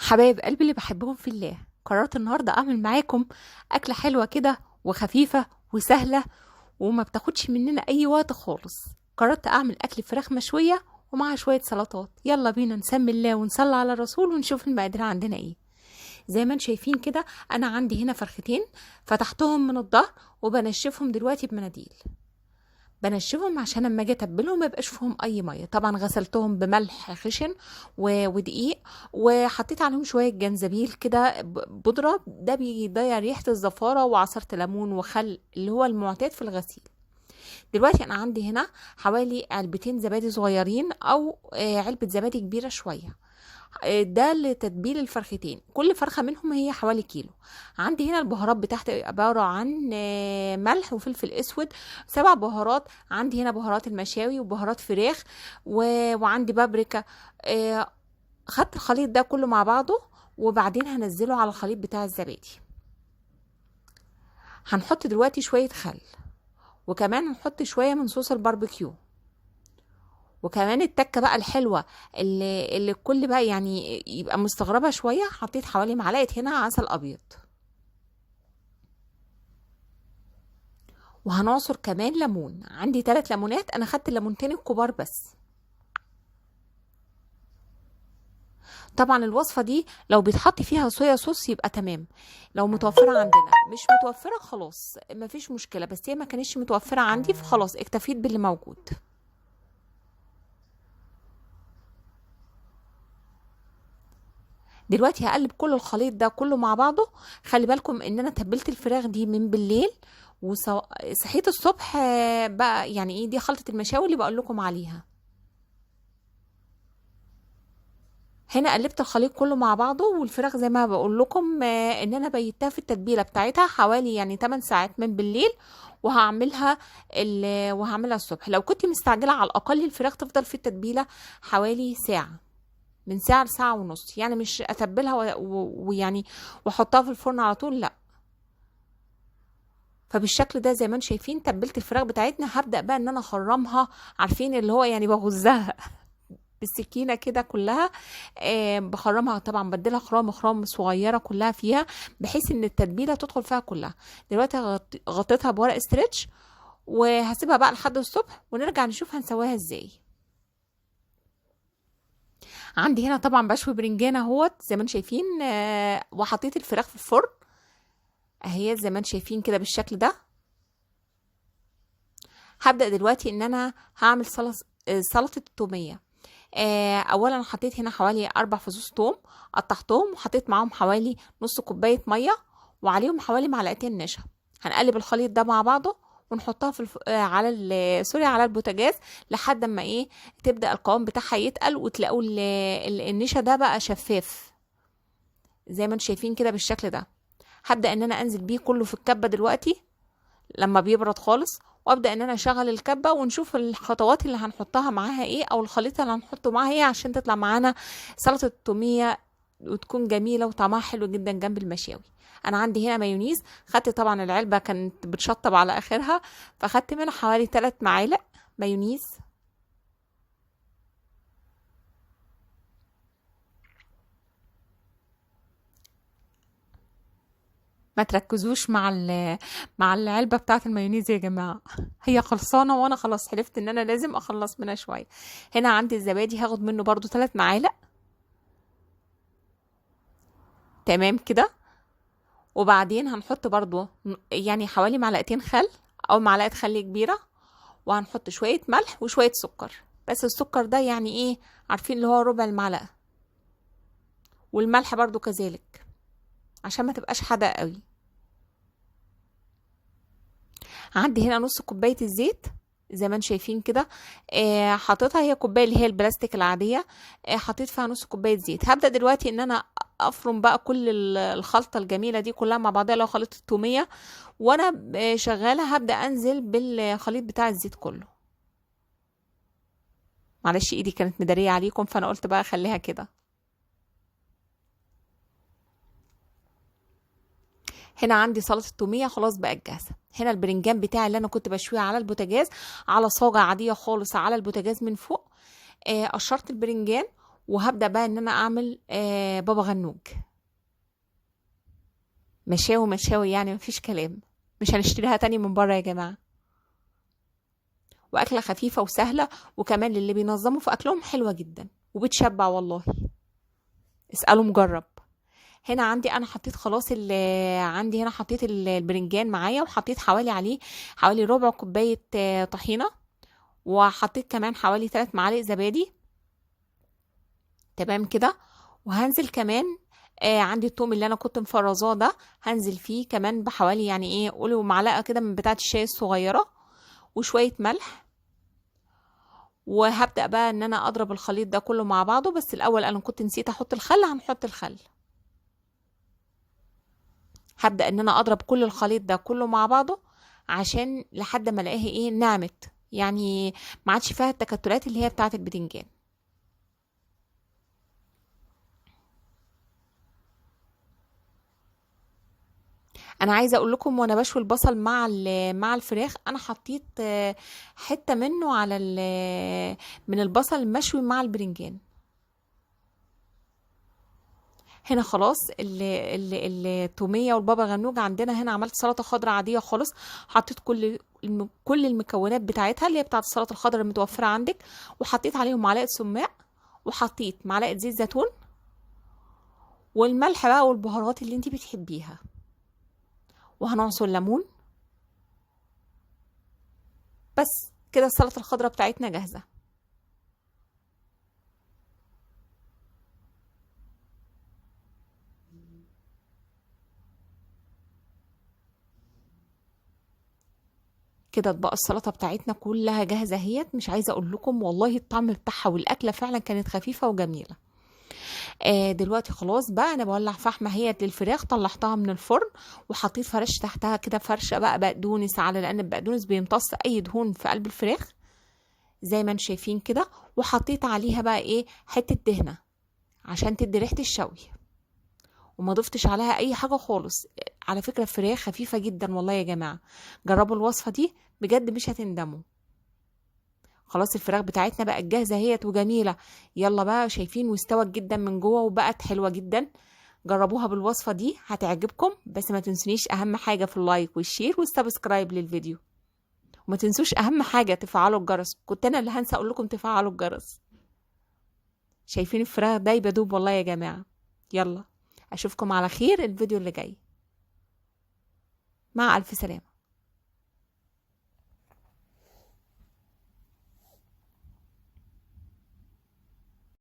حبايب قلبي اللي بحبهم في الله، قررت النهارده اعمل معاكم اكله حلوه كده وخفيفه وسهله وما بتاخدش مننا اي وقت خالص. قررت اعمل اكل فراخ مشويه ومعها شويه سلطات. يلا بينا نسمي الله ونصلي على الرسول ونشوف المقادير عندنا ايه. زي ما انتم شايفين كده، انا عندي هنا فرختين فتحتهم من الظهر وبنشفهم دلوقتي بمناديل. بنشفهم عشان لما اجي اتبلهم ما يبقاش فيهم اي ميه. طبعا غسلتهم بملح خشن ودقيق، وحطيت عليهم شويه جنزبيل كده بودره، ده بيضيع ريحه الزفاره، وعصرت ليمون وخل اللي هو المعتاد في الغسيل. دلوقتي انا عندي هنا حوالي علبتين زبادي صغيرين او علبه زبادي كبيره شويه. ده لتتبيل الفرختين، كل فرخة منهم هي حوالي كيلو. عندي هنا البهارات بتاعتي عبارة عن ملح وفلفل اسود، 7 بهارات. عندي هنا بهارات المشاوي وبهارات فراخ وعندي بابريكا. خدت الخليط ده كله مع بعضه وبعدين هنزله على الخليط بتاع الزبادي. هنحط دلوقتي شوية خل، وكمان هنحط شوية من صوص الباربيكيو، وكمان التكه بقى الحلوه اللي الكل بقى يعني يبقى مستغربه شويه. حطيت حوالي معلقه هنا عسل ابيض، وهنعصر كمان ليمون. عندي 3 ليمونات، انا خدت الليمونتين الكبار بس. طبعا الوصفه دي لو بيتحط فيها صويا صوص يبقى تمام، لو متوفره عندنا. مش متوفره خلاص مفيش مشكله، بس هي ما كانتش متوفره عندي فخلاص اكتفيت باللي موجود. دلوقتي هقلب كل الخليط ده كله مع بعضه. خلي بالكم ان انا تبلت الفراخ دي من بالليل وصحيت الصبح بقى، يعني ايه، دي خلطة المشاوي اللي بقول لكم عليها. هنا قلبت الخليط كله مع بعضه، والفراخ زي ما بقول لكم ان انا بيتها في التتبيله بتاعتها حوالي يعني 8 ساعات من بالليل، وهعملها وهعملها الصبح. لو كنت مستعجله على الاقل الفراخ تفضل في التتبيله حوالي ساعه، من ساعة لساعة ونص. يعني مش اتبلها ويعني واحطها في الفرن على طول، لا. فبالشكل ده زي ما انتم شايفين تبلت الفراخ بتاعتنا. هبدأ بقى ان انا اخرمها، عارفين اللي هو يعني بغزها بالسكينة كده كلها. بخرمها طبعا، بديلها خرام صغيرة كلها فيها بحيث ان التتبيلة تدخل فيها كلها. دلوقتي غطيتها بورق استرتش وهسيبها بقى لحد الصبح ونرجع نشوف هنسويها ازاي. عندي هنا طبعا بشوي برنجانه اهوت زي ما انتم شايفين، وحطيت الفراخ في الفرن اهي زي ما انتم شايفين كده بالشكل ده. هبدأ دلوقتي ان انا هعمل سلطة التومية. اولا حطيت هنا حوالي 4 فصوص توم، قطعتهم وحطيت معاهم حوالي نص كوباية مية وعليهم حوالي معلقتين نشا. هنقلب الخليط ده مع بعضه ونحطها في سوري على البوتاجاز لحد ما ايه تبدأ القوام بتاعها يتقل، وتلاقوا النشا ده بقى شفاف زي ما انتم شايفين كده بالشكل ده. هبدأ ان انا انزل بيه كله في الكبة دلوقتي لما بيبرد خالص، وابدا ان انا اشغل الكبه ونشوف الخطوات اللي هنحطها معاها ايه، او الخليط اللي هنحطه معاها ايه، عشان تطلع معانا سلطه التوميه وتكون جميله وطعمها حلو جدا جنب المشاوي. انا عندي هنا مايونيز، خدت طبعا العلبه كانت بتشطب على اخرها، فخدت منها حوالي 3 معالق مايونيز. ما تركزوش مع العلبه بتاعه المايونيز يا جماعه، هي خلصانه وانا خلاص حلفت ان انا لازم اخلص منها شويه. هنا عندي الزبادي هاخد منه برضو 3 معالق تمام كده. وبعدين هنحط برضو يعني حوالي معلقتين خل او معلقه خل كبيره، وهنحط شويه ملح وشويه سكر. بس السكر ده يعني ايه، عارفين اللي هو ربع المعلقه، والملح برضو كذلك عشان ما تبقاش حادقه قوي. عندي هنا نص كوبايه الزيت زي ما انتم شايفين كده. حطيتها، هي كوبايه اللي هي البلاستيك العاديه. حطيت فيها نص كوبايه زيت. هبدا دلوقتي ان انا افرم بقى كل الخلطه الجميله دي كلها مع بعضها، لو خليط التوميه وانا شغاله هبدا انزل بالخليط بتاع الزيت كله. معلش ايدي كانت مداريه عليكم فانا قلت بقى اخليها كده. هنا عندي سلطه التوميه خلاص بقت جاهزه. هنا البرنجان بتاعي اللي انا كنت بشويه على البوتاجاز، على صاجه عاديه خالص على البوتاجاز من فوق. قشرت البرنجان وهبدأ بقى ان انا اعمل بابا غنوج. مشاوي مشاوي يعني مفيش كلام، مش هنشتريها تاني من بره يا جماعة. واكلة خفيفة وسهلة، وكمان للي بينظموا في اكلهم حلوة جدا وبتشبع والله. اسألوا مجرب. هنا عندي انا حطيت خلاص عندي هنا حطيت البرنجان معايا، وحطيت حوالي عليه حوالي ربع كوباية طحينة، وحطيت كمان حوالي 3 معالق زبادي. تمام كده. وهنزل كمان عندي التوم اللي انا كنت مفرزاه ده، هنزل فيه كمان بحوالي يعني ايه قولوا معلقة كده من بتاعة الشاي الصغيرة، وشوية ملح. وهبدأ بقى ان انا اضرب الخليط ده كله مع بعضه. بس الاول انا كنت نسيت احط الخل، هنحط الخل. هبدأ ان انا اضرب كل الخليط ده كله مع بعضه، عشان لحد ما الاقيها ايه نعمت، يعني ما عادش فيها التكتلات اللي هي بتاعه البتنجان. انا عايزه اقول لكم وانا بشوي البصل مع الفراخ، انا حطيت حته منه على من البصل المشوي مع البرنجان. هنا خلاص التوميه والبابا غنوج عندنا. هنا عملت سلطه خضراء عاديه خالص، حطيت كل المكونات بتاعتها اللي هي بتاعت السلطه الخضراء المتوفره عندك، وحطيت عليهم معلقه سماق، وحطيت معلقه زيت زيتون، والملح بقى والبهارات اللي انت بتحبيها، وهنعصر ليمون. بس كده السلطه الخضراء بتاعتنا جاهزه. كده اطباق السلطه بتاعتنا كلها جاهزه اهيت. مش عايزه اقول لكم والله الطعم بتاعها والاكله فعلا كانت خفيفه وجميله. دلوقتي خلاص بقى انا بولع فحمه اهيت للفراخ، طلعتها من الفرن، وحطيت فرش تحتها كده فرشه بقى بقدونس، على لان البقدونس بيمتص اي دهون في قلب الفراخ زي ما انتم شايفين كده. وحطيت عليها بقى ايه حته دهنه عشان تدي ريحه الشوي، وما ضفتش عليها اي حاجه خالص. على فكره الفراخ خفيفه جدا والله يا جماعه، جربوا الوصفه دي بجد مش هتندموا. خلاص الفراخ بتاعتنا بقت جاهزه اهيت وجميله. يلا بقى شايفين واستوت جدا من جوه وبقت حلوه جدا. جربوها بالوصفه دي هتعجبكم. بس ما تنسونيش اهم حاجه في اللايك والشير والسبسكرايب للفيديو، وما تنسوش اهم حاجه تفعلوا الجرس. كنت انا اللي هنسى اقول لكم تفعلوا الجرس. شايفين الفراخ دايبه دوب والله يا جماعه. يلا اشوفكم على خير الفيديو اللي جاي. مع الف سلامه.